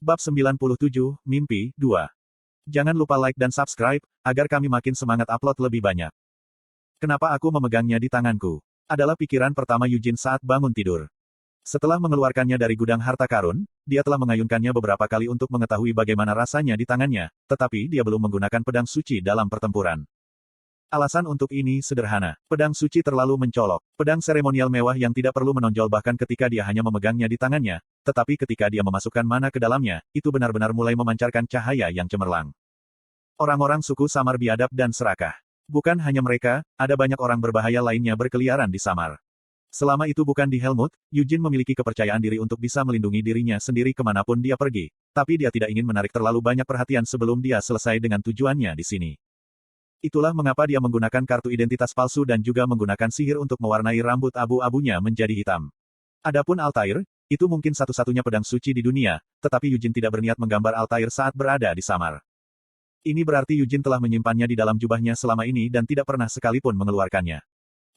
Bab 97, Mimpi, 2. Jangan lupa like dan subscribe, agar kami makin semangat upload lebih banyak. Kenapa aku memegangnya di tanganku? Adalah pikiran pertama Eugene saat bangun tidur. Setelah mengeluarkannya dari gudang harta karun, dia telah mengayunkannya beberapa kali untuk mengetahui bagaimana rasanya di tangannya, tetapi dia belum menggunakan pedang suci dalam pertempuran. Alasan untuk ini sederhana. Pedang suci terlalu mencolok. Pedang seremonial mewah yang tidak perlu menonjol bahkan ketika dia hanya memegangnya di tangannya, tetapi ketika dia memasukkan mana ke dalamnya, itu benar-benar mulai memancarkan cahaya yang cemerlang. Orang-orang suku Samar biadab dan serakah. Bukan hanya mereka, ada banyak orang berbahaya lainnya berkeliaran di Samar. Selama itu bukan di Helmut, Eugene memiliki kepercayaan diri untuk bisa melindungi dirinya sendiri kemanapun dia pergi, tapi dia tidak ingin menarik terlalu banyak perhatian sebelum dia selesai dengan tujuannya di sini. Itulah mengapa dia menggunakan kartu identitas palsu dan juga menggunakan sihir untuk mewarnai rambut abu-abunya menjadi hitam. Adapun Altair, itu mungkin satu-satunya pedang suci di dunia, tetapi Eugene tidak berniat menggambar Altair saat berada di Samar. Ini berarti Eugene telah menyimpannya di dalam jubahnya selama ini dan tidak pernah sekalipun mengeluarkannya.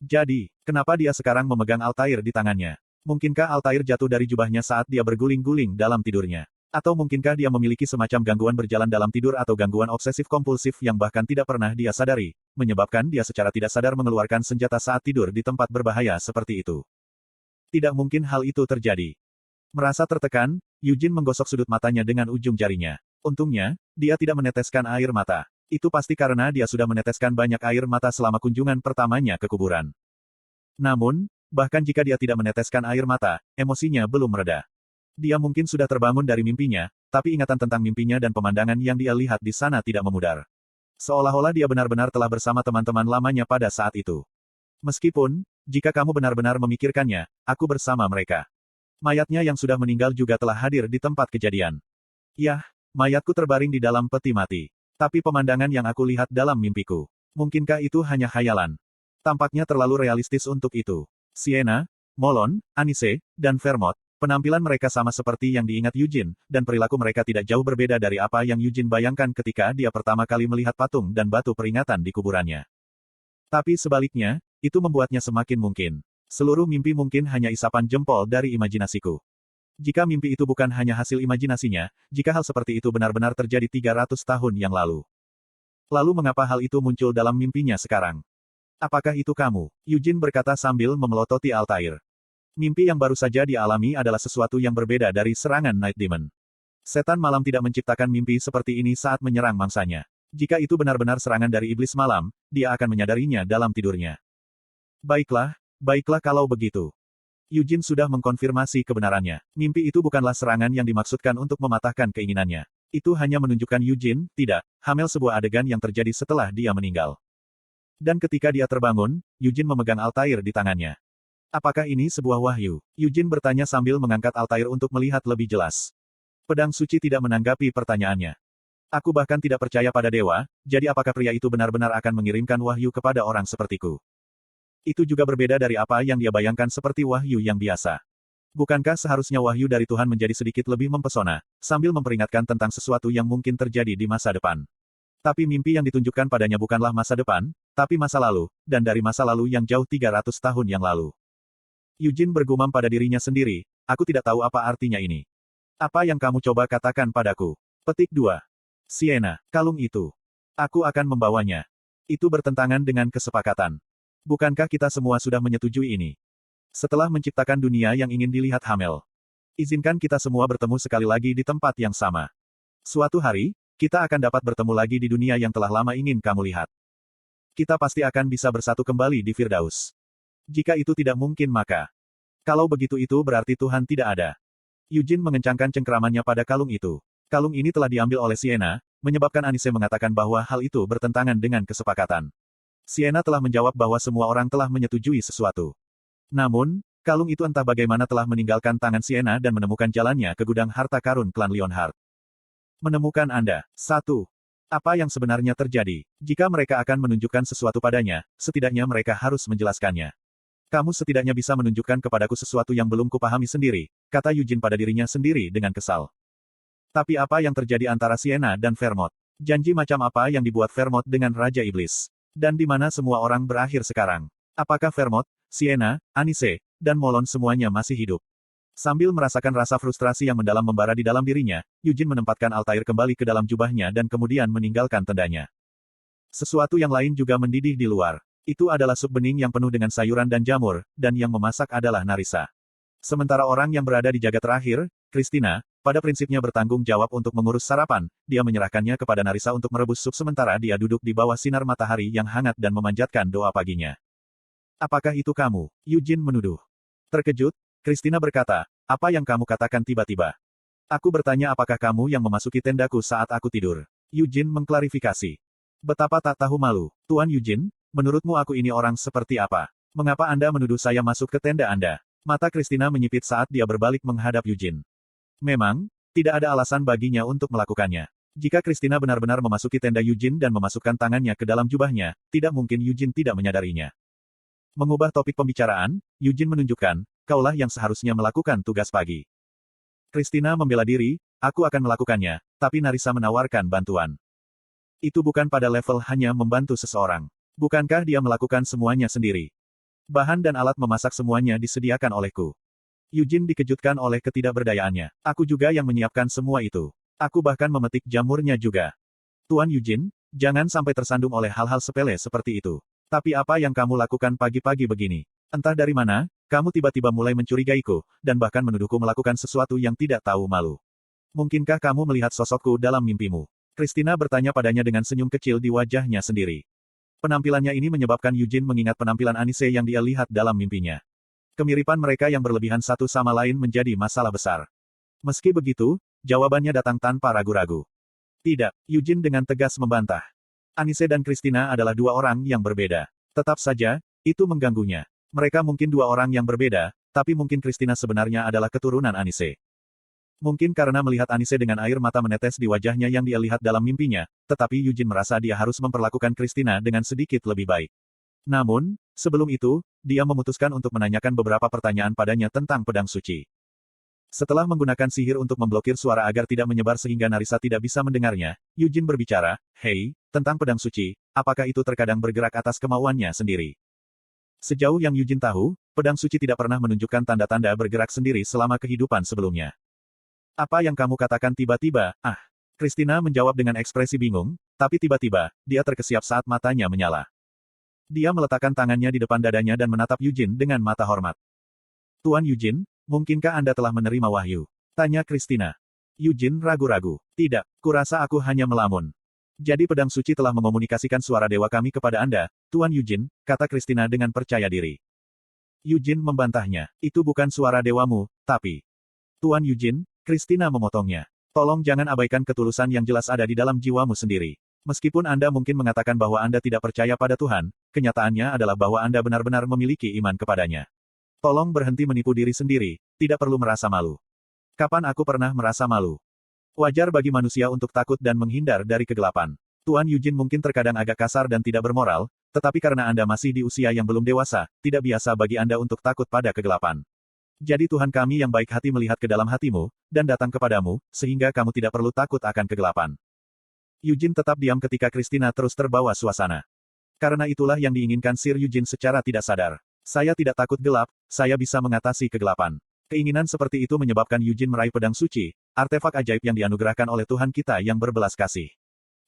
Jadi, kenapa dia sekarang memegang Altair di tangannya? Mungkinkah Altair jatuh dari jubahnya saat dia berguling-guling dalam tidurnya? Atau mungkinkah dia memiliki semacam gangguan berjalan dalam tidur atau gangguan obsesif-kompulsif yang bahkan tidak pernah dia sadari, menyebabkan dia secara tidak sadar mengeluarkan senjata saat tidur di tempat berbahaya seperti itu. Tidak mungkin hal itu terjadi. Merasa tertekan, Eugene menggosok sudut matanya dengan ujung jarinya. Untungnya, dia tidak meneteskan air mata. Itu pasti karena dia sudah meneteskan banyak air mata selama kunjungan pertamanya ke kuburan. Namun, bahkan jika dia tidak meneteskan air mata, emosinya belum mereda. Dia mungkin sudah terbangun dari mimpinya, tapi ingatan tentang mimpinya dan pemandangan yang dia lihat di sana tidak memudar. Seolah-olah dia benar-benar telah bersama teman-teman lamanya pada saat itu. Meskipun, jika kamu benar-benar memikirkannya, aku bersama mereka. Mayatnya yang sudah meninggal juga telah hadir di tempat kejadian. Yah, mayatku terbaring di dalam peti mati. Tapi pemandangan yang aku lihat dalam mimpiku. Mungkinkah itu hanya khayalan? Tampaknya terlalu realistis untuk itu. Sienna, Molon, Anise, dan Vermont. Penampilan mereka sama seperti yang diingat Eugene, dan perilaku mereka tidak jauh berbeda dari apa yang Eugene bayangkan ketika dia pertama kali melihat patung dan batu peringatan di kuburannya. Tapi sebaliknya, itu membuatnya semakin mungkin. Seluruh mimpi mungkin hanya isapan jempol dari imajinasiku. Jika mimpi itu bukan hanya hasil imajinasinya, jika hal seperti itu benar-benar terjadi 300 tahun yang lalu. Lalu mengapa hal itu muncul dalam mimpinya sekarang? Apakah itu kamu? Eugene berkata sambil memelototi Altair. Mimpi yang baru saja dia alami adalah sesuatu yang berbeda dari serangan Night Demon. Setan malam tidak menciptakan mimpi seperti ini saat menyerang mangsanya. Jika itu benar-benar serangan dari iblis malam, dia akan menyadarinya dalam tidurnya. Baiklah kalau begitu. Eugene sudah mengkonfirmasi kebenarannya. Mimpi itu bukanlah serangan yang dimaksudkan untuk mematahkan keinginannya. Itu hanya menunjukkan Eugene, tidak, hamil sebuah adegan yang terjadi setelah dia meninggal. Dan ketika dia terbangun, Eugene memegang Altair di tangannya. Apakah ini sebuah wahyu? Eugene bertanya sambil mengangkat Altair untuk melihat lebih jelas. Pedang suci tidak menanggapi pertanyaannya. Aku bahkan tidak percaya pada dewa, jadi apakah pria itu benar-benar akan mengirimkan wahyu kepada orang sepertiku? Itu juga berbeda dari apa yang dia bayangkan seperti wahyu yang biasa. Bukankah seharusnya wahyu dari Tuhan menjadi sedikit lebih mempesona, sambil memperingatkan tentang sesuatu yang mungkin terjadi di masa depan? Tapi mimpi yang ditunjukkan padanya bukanlah masa depan, tapi masa lalu, dan dari masa lalu yang jauh 300 tahun yang lalu. Eugene bergumam pada dirinya sendiri, aku tidak tahu apa artinya ini. Apa yang kamu coba katakan padaku? Petik 2. Sienna, kalung itu. Aku akan membawanya. Itu bertentangan dengan kesepakatan. Bukankah kita semua sudah menyetujui ini? Setelah menciptakan dunia yang ingin dilihat Hamel. Izinkan kita semua bertemu sekali lagi di tempat yang sama. Suatu hari, kita akan dapat bertemu lagi di dunia yang telah lama ingin kamu lihat. Kita pasti akan bisa bersatu kembali di Firdaus. Jika itu tidak mungkin maka. Kalau begitu itu berarti Tuhan tidak ada. Eugene mengencangkan cengkeramannya pada kalung itu. Kalung ini telah diambil oleh Sienna, menyebabkan Anise mengatakan bahwa hal itu bertentangan dengan kesepakatan. Sienna telah menjawab bahwa semua orang telah menyetujui sesuatu. Namun, kalung itu entah bagaimana telah meninggalkan tangan Sienna dan menemukan jalannya ke gudang harta karun klan Leonhardt. Menemukan Anda. 1. Apa yang sebenarnya terjadi? Jika mereka akan menunjukkan sesuatu padanya, setidaknya mereka harus menjelaskannya. Kamu setidaknya bisa menunjukkan kepadaku sesuatu yang belum kupahami sendiri, kata Eugene pada dirinya sendiri dengan kesal. Tapi apa yang terjadi antara Sienna dan Vermont? Janji macam apa yang dibuat Vermont dengan Raja Iblis? Dan di mana semua orang berakhir sekarang? Apakah Vermont, Sienna, Anise, dan Molon semuanya masih hidup? Sambil merasakan rasa frustrasi yang mendalam membara di dalam dirinya, Yujin menempatkan Altair kembali ke dalam jubahnya dan kemudian meninggalkan tendanya. Sesuatu yang lain juga mendidih di luar. Itu adalah sup bening yang penuh dengan sayuran dan jamur, dan yang memasak adalah Narisa. Sementara orang yang berada di jagat terakhir, Christina, pada prinsipnya bertanggung jawab untuk mengurus sarapan, dia menyerahkannya kepada Narisa untuk merebus sup sementara dia duduk di bawah sinar matahari yang hangat dan memanjatkan doa paginya. Apakah itu kamu? Yujin menuduh. Terkejut, Christina berkata, apa yang kamu katakan tiba-tiba? Aku bertanya apakah kamu yang memasuki tendaku saat aku tidur. Yujin mengklarifikasi. Betapa tak tahu malu. Tuan Yujin, menurutmu aku ini orang seperti apa? Mengapa Anda menuduh saya masuk ke tenda Anda? Mata Christina menyipit saat dia berbalik menghadap Yujin. Memang, tidak ada alasan baginya untuk melakukannya. Jika Christina benar-benar memasuki tenda Yujin dan memasukkan tangannya ke dalam jubahnya, tidak mungkin Yujin tidak menyadarinya. Mengubah topik pembicaraan, Yujin menunjukkan, kaulah yang seharusnya melakukan tugas pagi. Christina membela diri, aku akan melakukannya, tapi Narisa menawarkan bantuan. Itu bukan pada level hanya membantu seseorang. Bukankah dia melakukan semuanya sendiri? Bahan dan alat memasak semuanya disediakan olehku. Yujin dikejutkan oleh ketidakberdayaannya. Aku juga yang menyiapkan semua itu. Aku bahkan memetik jamurnya juga. Tuan Yujin, jangan sampai tersandung oleh hal-hal sepele seperti itu. Tapi apa yang kamu lakukan pagi-pagi begini? Entah dari mana, kamu tiba-tiba mulai mencurigaiku, dan bahkan menuduhku melakukan sesuatu yang tidak tahu malu. Mungkinkah kamu melihat sosokku dalam mimpimu? Christina bertanya padanya dengan senyum kecil di wajahnya sendiri. Penampilannya ini menyebabkan Yujin mengingat penampilan Anise yang dia lihat dalam mimpinya. Kemiripan mereka yang berlebihan satu sama lain menjadi masalah besar. Meski begitu, jawabannya datang tanpa ragu-ragu. Tidak, Yujin dengan tegas membantah. Anise dan Christina adalah dua orang yang berbeda. Tetap saja, itu mengganggunya. Mereka mungkin dua orang yang berbeda, tapi mungkin Christina sebenarnya adalah keturunan Anise. Mungkin karena melihat Anise dengan air mata menetes di wajahnya yang dia lihat dalam mimpinya, tetapi Yujin merasa dia harus memperlakukan Christina dengan sedikit lebih baik. Namun, sebelum itu, dia memutuskan untuk menanyakan beberapa pertanyaan padanya tentang pedang suci. Setelah menggunakan sihir untuk memblokir suara agar tidak menyebar sehingga Narisa tidak bisa mendengarnya, Yujin berbicara, "Hei, tentang pedang suci, apakah itu terkadang bergerak atas kemauannya sendiri?" Sejauh yang Yujin tahu, pedang suci tidak pernah menunjukkan tanda-tanda bergerak sendiri selama kehidupan sebelumnya. Apa yang kamu katakan tiba-tiba? Christina menjawab dengan ekspresi bingung, tapi tiba-tiba, dia terkesiap saat matanya menyala. Dia meletakkan tangannya di depan dadanya dan menatap Yujin dengan mata hormat. Tuan Yujin, mungkinkah Anda telah menerima wahyu? Tanya Christina. Yujin ragu-ragu. Tidak, kurasa aku hanya melamun. Jadi pedang suci telah mengomunikasikan suara dewa kami kepada Anda, Tuan Yujin, kata Christina dengan percaya diri. Yujin membantahnya. Itu bukan suara dewamu, tapi... Tuan Yujin, Christina memotongnya. Tolong jangan abaikan ketulusan yang jelas ada di dalam jiwamu sendiri. Meskipun Anda mungkin mengatakan bahwa Anda tidak percaya pada Tuhan, kenyataannya adalah bahwa Anda benar-benar memiliki iman kepadanya. Tolong berhenti menipu diri sendiri, tidak perlu merasa malu. Kapan aku pernah merasa malu? Wajar bagi manusia untuk takut dan menghindar dari kegelapan. Tuan Yujin mungkin terkadang agak kasar dan tidak bermoral, tetapi karena Anda masih di usia yang belum dewasa, tidak biasa bagi Anda untuk takut pada kegelapan. Jadi Tuhan kami yang baik hati melihat ke dalam hatimu, dan datang kepadamu, sehingga kamu tidak perlu takut akan kegelapan. Yujin tetap diam ketika Christina terus terbawa suasana. Karena itulah yang diinginkan Sir Yujin secara tidak sadar. Saya tidak takut gelap, saya bisa mengatasi kegelapan. Keinginan seperti itu menyebabkan Yujin meraih pedang suci, artefak ajaib yang dianugerahkan oleh Tuhan kita yang berbelas kasih.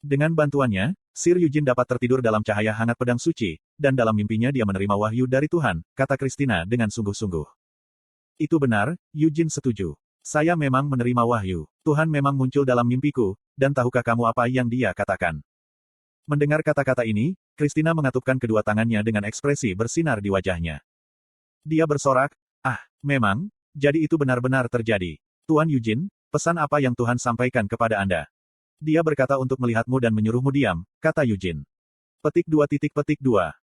Dengan bantuannya, Sir Yujin dapat tertidur dalam cahaya hangat pedang suci, dan dalam mimpinya dia menerima wahyu dari Tuhan, kata Christina dengan sungguh-sungguh. Itu benar, Yujin setuju. Saya memang menerima wahyu. Tuhan memang muncul dalam mimpiku, dan tahukah kamu apa yang dia katakan? Mendengar kata-kata ini, Christina mengatupkan kedua tangannya dengan ekspresi bersinar di wajahnya. Dia bersorak, memang, jadi itu benar-benar terjadi. Tuan Yujin, pesan apa yang Tuhan sampaikan kepada Anda? Dia berkata untuk melihatmu dan menyuruhmu diam, kata Yujin. Petik 2.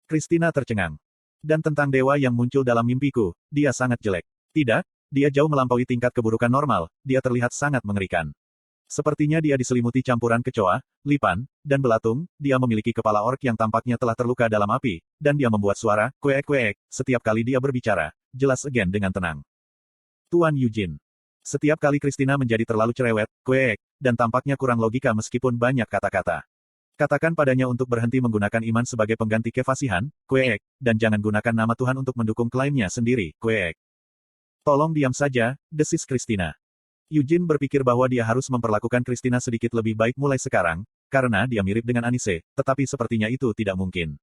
Christina tercengang. Dan tentang dewa yang muncul dalam mimpiku, dia sangat jelek. Tidak, dia jauh melampaui tingkat keburukan normal, dia terlihat sangat mengerikan. Sepertinya dia diselimuti campuran kecoa, lipan, dan belatung, dia memiliki kepala orc yang tampaknya telah terluka dalam api, dan dia membuat suara, kuek-kuek, setiap kali dia berbicara, jelas again dengan tenang. Tuan Yujin. Setiap kali Christina menjadi terlalu cerewet, kuek, dan tampaknya kurang logika meskipun banyak kata-kata. Katakan padanya untuk berhenti menggunakan iman sebagai pengganti kefasihan, kuek, dan jangan gunakan nama Tuhan untuk mendukung klaimnya sendiri, kuek. Tolong diam saja, desis Christina. Eugene berpikir bahwa dia harus memperlakukan Christina sedikit lebih baik mulai sekarang, karena dia mirip dengan Anise, tetapi sepertinya itu tidak mungkin.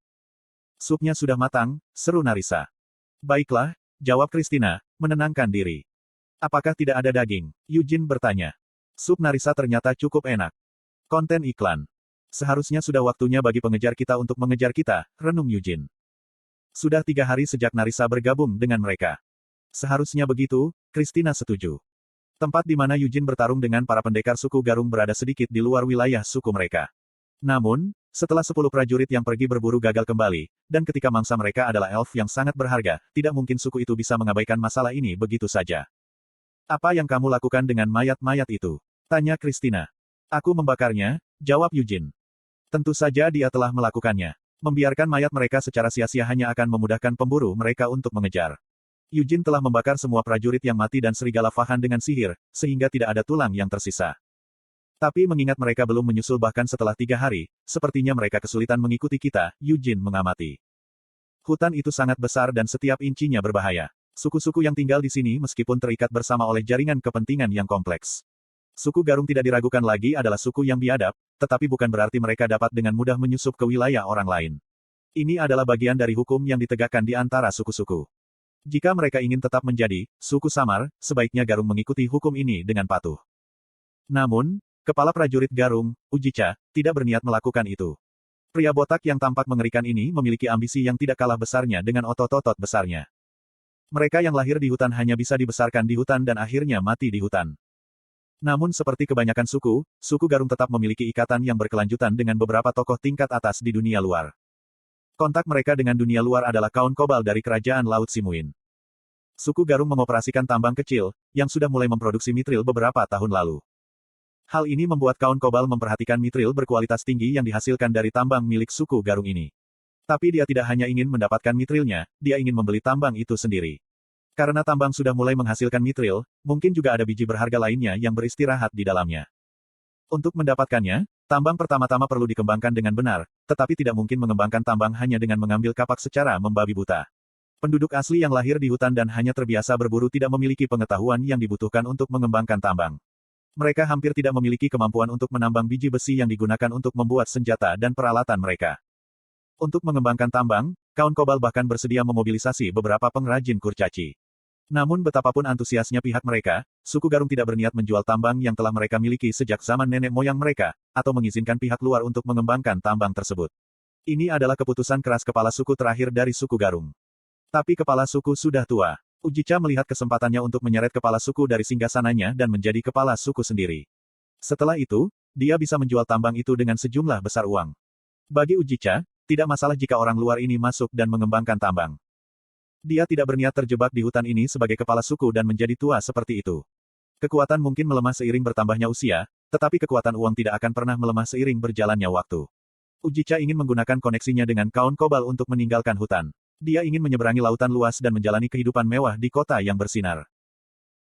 Supnya sudah matang, seru Narisa. Baiklah, jawab Christina, menenangkan diri. Apakah tidak ada daging? Eugene bertanya. Sup Narisa ternyata cukup enak. Konten iklan. Seharusnya sudah waktunya bagi pengejar kita untuk mengejar kita, renung Eugene. Sudah 3 hari sejak Narisa bergabung dengan mereka. Seharusnya begitu, Christina setuju. Tempat di mana Eugene bertarung dengan para pendekar suku Garung berada sedikit di luar wilayah suku mereka. Namun, setelah 10 prajurit yang pergi berburu gagal kembali, dan ketika mangsa mereka adalah elf yang sangat berharga, tidak mungkin suku itu bisa mengabaikan masalah ini begitu saja. Apa yang kamu lakukan dengan mayat-mayat itu? Tanya Christina. Aku membakarnya, jawab Eugene. Tentu saja dia telah melakukannya. Membiarkan mayat mereka secara sia-sia hanya akan memudahkan pemburu mereka untuk mengejar. Eugene telah membakar semua prajurit yang mati dan serigala Fahan dengan sihir, sehingga tidak ada tulang yang tersisa. Tapi mengingat mereka belum menyusul bahkan setelah 3 hari, sepertinya mereka kesulitan mengikuti kita, Eugene mengamati. Hutan itu sangat besar dan setiap incinya berbahaya. Suku-suku yang tinggal di sini meskipun terikat bersama oleh jaringan kepentingan yang kompleks. Suku Garung tidak diragukan lagi adalah suku yang biadab, tetapi bukan berarti mereka dapat dengan mudah menyusup ke wilayah orang lain. Ini adalah bagian dari hukum yang ditegakkan di antara suku-suku. Jika mereka ingin tetap menjadi suku samar, sebaiknya Garung mengikuti hukum ini dengan patuh. Namun, kepala prajurit Garung, Ujicha, tidak berniat melakukan itu. Pria botak yang tampak mengerikan ini memiliki ambisi yang tidak kalah besarnya dengan otot-otot besarnya. Mereka yang lahir di hutan hanya bisa dibesarkan di hutan dan akhirnya mati di hutan. Namun seperti kebanyakan suku, suku Garung tetap memiliki ikatan yang berkelanjutan dengan beberapa tokoh tingkat atas di dunia luar. Kontak mereka dengan dunia luar adalah kaum kobal dari kerajaan Laut Simuin. Suku Garung mengoperasikan tambang kecil, yang sudah mulai memproduksi mitril beberapa tahun lalu. Hal ini membuat kaum kobal memperhatikan mitril berkualitas tinggi yang dihasilkan dari tambang milik suku Garung ini. Tapi dia tidak hanya ingin mendapatkan mitrilnya, dia ingin membeli tambang itu sendiri. Karena tambang sudah mulai menghasilkan mitril, mungkin juga ada biji berharga lainnya yang beristirahat di dalamnya. Untuk mendapatkannya, tambang pertama-tama perlu dikembangkan dengan benar, tetapi tidak mungkin mengembangkan tambang hanya dengan mengambil kapak secara membabi buta. Penduduk asli yang lahir di hutan dan hanya terbiasa berburu tidak memiliki pengetahuan yang dibutuhkan untuk mengembangkan tambang. Mereka hampir tidak memiliki kemampuan untuk menambang biji besi yang digunakan untuk membuat senjata dan peralatan mereka. Untuk mengembangkan tambang, kaum kobal bahkan bersedia memobilisasi beberapa pengrajin kurcaci. Namun betapapun antusiasnya pihak mereka, suku Garung tidak berniat menjual tambang yang telah mereka miliki sejak zaman nenek moyang mereka, atau mengizinkan pihak luar untuk mengembangkan tambang tersebut. Ini adalah keputusan keras kepala suku terakhir dari suku Garung. Tapi kepala suku sudah tua. Ujicha melihat kesempatannya untuk menyeret kepala suku dari singgasananya dan menjadi kepala suku sendiri. Setelah itu, dia bisa menjual tambang itu dengan sejumlah besar uang. Bagi Ujicha, tidak masalah jika orang luar ini masuk dan mengembangkan tambang. Dia tidak berniat terjebak di hutan ini sebagai kepala suku dan menjadi tua seperti itu. Kekuatan mungkin melemah seiring bertambahnya usia, tetapi kekuatan uang tidak akan pernah melemah seiring berjalannya waktu. Ujicha ingin menggunakan koneksinya dengan kaum kobal untuk meninggalkan hutan. Dia ingin menyeberangi lautan luas dan menjalani kehidupan mewah di kota yang bersinar.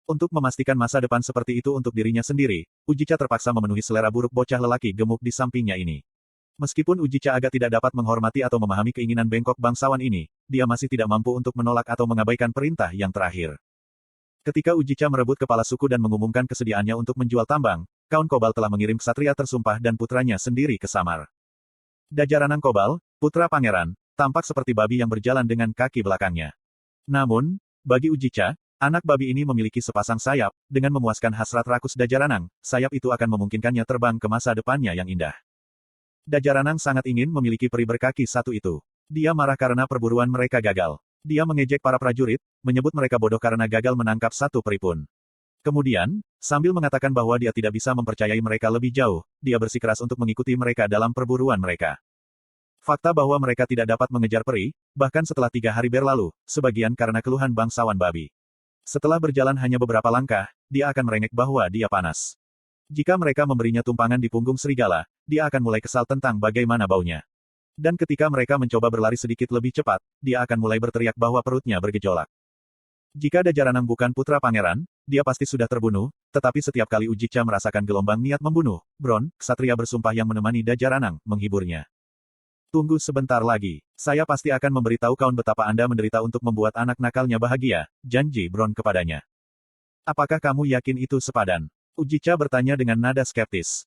Untuk memastikan masa depan seperti itu untuk dirinya sendiri, Ujicha terpaksa memenuhi selera buruk bocah lelaki gemuk di sampingnya ini. Meskipun Ujicha agak tidak dapat menghormati atau memahami keinginan bengkok bangsawan ini, dia masih tidak mampu untuk menolak atau mengabaikan perintah yang terakhir. Ketika Ujicha merebut kepala suku dan mengumumkan kesediaannya untuk menjual tambang, kaum kobal telah mengirim ksatria tersumpah dan putranya sendiri ke Samar. Dajaranang Kobal, putra pangeran, tampak seperti babi yang berjalan dengan kaki belakangnya. Namun, bagi Ujicha, anak babi ini memiliki sepasang sayap, dengan memuaskan hasrat rakus Dajaranang, sayap itu akan memungkinkannya terbang ke masa depannya yang indah. Dajaranang sangat ingin memiliki peri berkaki satu itu. Dia marah karena perburuan mereka gagal. Dia mengejek para prajurit, menyebut mereka bodoh karena gagal menangkap satu peri pun. Kemudian, sambil mengatakan bahwa dia tidak bisa mempercayai mereka lebih jauh, dia bersikeras untuk mengikuti mereka dalam perburuan mereka. Fakta bahwa mereka tidak dapat mengejar peri, bahkan setelah 3 hari berlalu, sebagian karena keluhan bangsawan babi. Setelah berjalan hanya beberapa langkah, dia akan merengek bahwa dia panas. Jika mereka memberinya tumpangan di punggung serigala, dia akan mulai kesal tentang bagaimana baunya. Dan ketika mereka mencoba berlari sedikit lebih cepat, dia akan mulai berteriak bahwa perutnya bergejolak. Jika Dajaranang bukan putra pangeran, dia pasti sudah terbunuh, tetapi setiap kali Ujicha merasakan gelombang niat membunuh, Bron, ksatria bersumpah yang menemani Dajaranang, menghiburnya. Tunggu sebentar lagi. Saya pasti akan memberitahu kaum betapa Anda menderita untuk membuat anak nakalnya bahagia, janji Bron kepadanya. Apakah kamu yakin itu sepadan? Ujica bertanya dengan nada skeptis.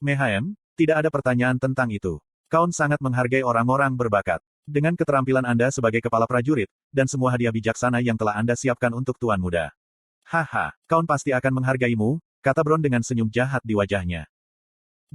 Mehaem, tidak ada pertanyaan tentang itu. Kaun sangat menghargai orang-orang berbakat. Dengan keterampilan Anda sebagai kepala prajurit, dan semua hadiah bijaksana yang telah Anda siapkan untuk Tuan Muda. Haha, Kaun pasti akan menghargaimu, kata Bron dengan senyum jahat di wajahnya.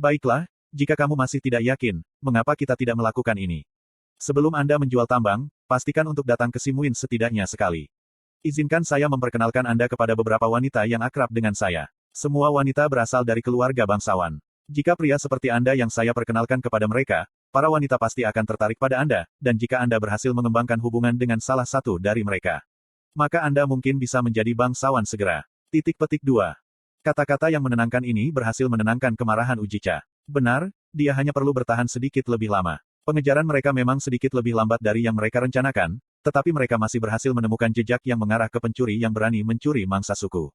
Baiklah, jika kamu masih tidak yakin, mengapa kita tidak melakukan ini? Sebelum Anda menjual tambang, pastikan untuk datang ke Simuin setidaknya sekali. Izinkan saya memperkenalkan Anda kepada beberapa wanita yang akrab dengan saya. Semua wanita berasal dari keluarga bangsawan. Jika pria seperti Anda yang saya perkenalkan kepada mereka, para wanita pasti akan tertarik pada Anda, dan jika Anda berhasil mengembangkan hubungan dengan salah satu dari mereka, maka Anda mungkin bisa menjadi bangsawan segera. Titik petik 2. Kata-kata yang menenangkan ini berhasil menenangkan kemarahan Ujica. Benar, dia hanya perlu bertahan sedikit lebih lama. Pengejaran mereka memang sedikit lebih lambat dari yang mereka rencanakan, tetapi mereka masih berhasil menemukan jejak yang mengarah ke pencuri yang berani mencuri mangsa suku.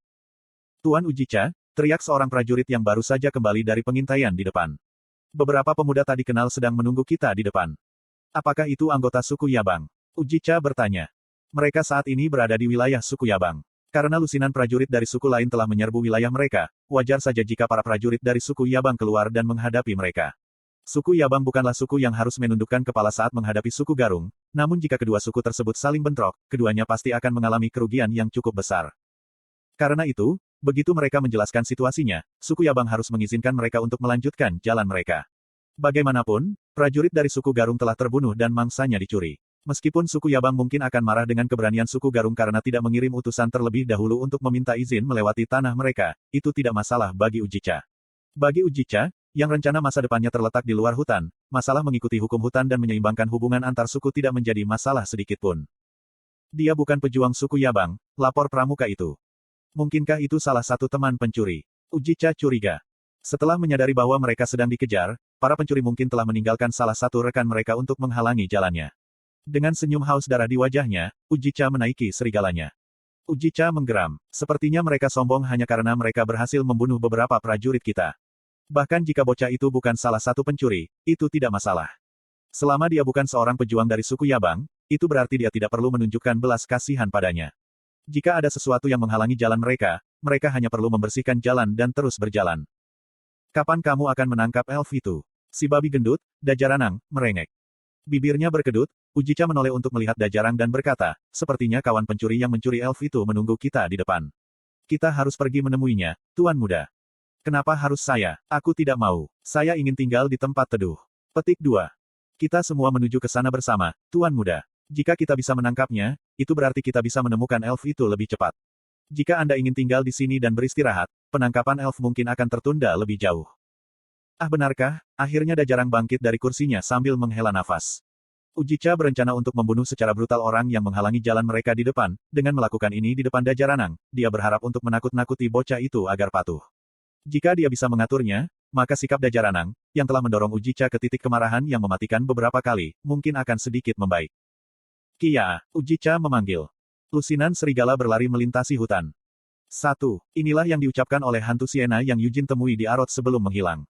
Tuan Ujica, teriak seorang prajurit yang baru saja kembali dari pengintaian di depan. Beberapa pemuda tak dikenal sedang menunggu kita di depan. Apakah itu anggota suku Yabang? Ujica bertanya. Mereka saat ini berada di wilayah suku Yabang. Karena lusinan prajurit dari suku lain telah menyerbu wilayah mereka, wajar saja jika para prajurit dari suku Yabang keluar dan menghadapi mereka. Suku Yabang bukanlah suku yang harus menundukkan kepala saat menghadapi suku Garung, namun jika kedua suku tersebut saling bentrok, keduanya pasti akan mengalami kerugian yang cukup besar. Karena itu, begitu mereka menjelaskan situasinya, suku Yabang harus mengizinkan mereka untuk melanjutkan jalan mereka. Bagaimanapun, prajurit dari suku Garung telah terbunuh dan mangsanya dicuri. Meskipun suku Yabang mungkin akan marah dengan keberanian suku Garung karena tidak mengirim utusan terlebih dahulu untuk meminta izin melewati tanah mereka, itu tidak masalah bagi Ujica. Bagi Ujica, yang rencana masa depannya terletak di luar hutan, masalah mengikuti hukum hutan dan menyeimbangkan hubungan antar suku tidak menjadi masalah sedikitpun. Dia bukan pejuang suku Yabang, lapor pramuka itu. Mungkinkah itu salah satu teman pencuri? Ujica curiga. Setelah menyadari bahwa mereka sedang dikejar, para pencuri mungkin telah meninggalkan salah satu rekan mereka untuk menghalangi jalannya. Dengan senyum haus darah di wajahnya, Ujica menaiki serigalanya. Ujica menggeram. Sepertinya mereka sombong hanya karena mereka berhasil membunuh beberapa prajurit kita. Bahkan jika bocah itu bukan salah satu pencuri, itu tidak masalah. Selama dia bukan seorang pejuang dari suku Yabang, itu berarti dia tidak perlu menunjukkan belas kasihan padanya. Jika ada sesuatu yang menghalangi jalan mereka, mereka hanya perlu membersihkan jalan dan terus berjalan. Kapan kamu akan menangkap elf itu? Si babi gendut, Dajaranang, merengek. Bibirnya berkedut, Ujica menoleh untuk melihat Dajarang dan berkata, sepertinya kawan pencuri yang mencuri elf itu menunggu kita di depan. Kita harus pergi menemuinya, Tuan Muda. Kenapa harus saya? Aku tidak mau. Saya ingin tinggal di tempat teduh. Petik 2. Kita semua menuju ke sana bersama, Tuan Muda. Jika kita bisa menangkapnya, itu berarti kita bisa menemukan elf itu lebih cepat. Jika Anda ingin tinggal di sini dan beristirahat, penangkapan elf mungkin akan tertunda lebih jauh. Ah benarkah? Akhirnya Dajarang bangkit dari kursinya sambil menghela nafas. Ujica berencana untuk membunuh secara brutal orang yang menghalangi jalan mereka di depan. Dengan melakukan ini di depan Dajaranang, dia berharap untuk menakut-nakuti bocah itu agar patuh. Jika dia bisa mengaturnya, maka sikap Dajaranang, yang telah mendorong Ujica ke titik kemarahan yang mematikan beberapa kali, mungkin akan sedikit membaik. Kia, Ujica memanggil. Lusinan serigala berlari melintasi hutan. 1. Inilah yang diucapkan oleh hantu Siena yang Yujin temui di Arot sebelum menghilang.